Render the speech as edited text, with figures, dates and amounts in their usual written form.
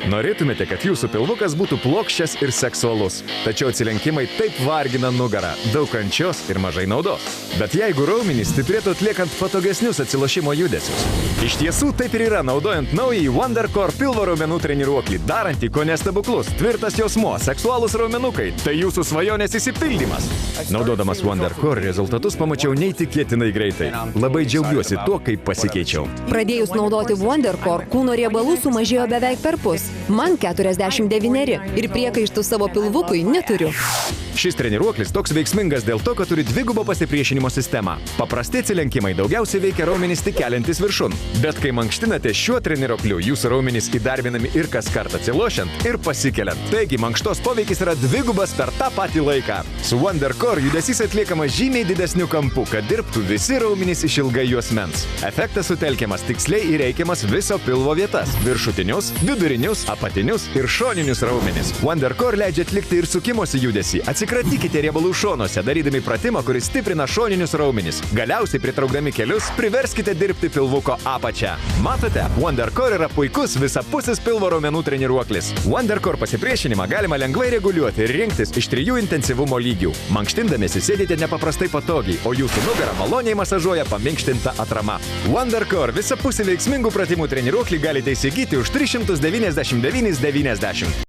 Norėtumėte, kad jūsų pilvukas būtų plokščias ir seksualus. Tačiau atsilenkimai taip vargina nugarą, daug kančios ir mažai naudos. Bet jeigu raumenys stiprėtų atliekant patogesnius atsilošimo judesius. Iš tiesų taip ir yra, naudojant naująjį WonderCore pilvo raumenų treniruoklį, darantį kone stebuklus, tvirtas jausmuo, seksualūs raumenukai. Tai jūsų svajonės išsipildymas. Naudodamas WonderCore rezultatus pamačiau neįtikėtinai greitai. Labai džiaugiuosi tuo, kaip pasikeičiau. Pradėjus naudoti WonderCore, kūno riebalų sumažėjo beveik perpus. Man 49 ir priekaištų savo pilvukui neturiu. Šis treniruoklis toks veiksmingas dėl to, kad turi dvigubą pasipriešinimo sistemą. Paprasti atsilenkimai daugiausiai veikia raumenys tik keliantis viršun. Bet kai mankštinate šiuo treniruokliu, jūsų raumenys įdarbinami ir kas kartą atsilošiant ir pasikeliant. Taigi mankštos poveikis yra dvigubas per tą patį laiką. Su WonderCore judesys atliekamas žymiai didesniu kampu, kad dirbtų visi raumenys iš ilgai juosmens. Efektas sutelkiamas tiksliai į reikiamas viso pilvo vietas – viršutinius, vidurinius, apatinius ir šoninius raumenis. WonderCore leidžia atlikti ir sukimosi judesį. Atsikratykite riebalų šonuose, darydami pratimą, kuris stiprina šoninius raumenis. Galiausiai pritraukdami kelius, priverskite dirbti pilvuko apačią. Matote, WonderCore yra puikus visapusis pilvo raumenų treniruoklis. WonderCore pasipriešinimą galima lengvai reguliuoti ir rinktis iš 3 intensyvumo lygių. Mankštindamiesi sėdite nepaprastai patogiai, o jūsų nugarą maloniai masažuoja paminkštinta atrama. WonderCore visapusį veiksmingų pratimų treniruoklį galite įsigyti už 399,90.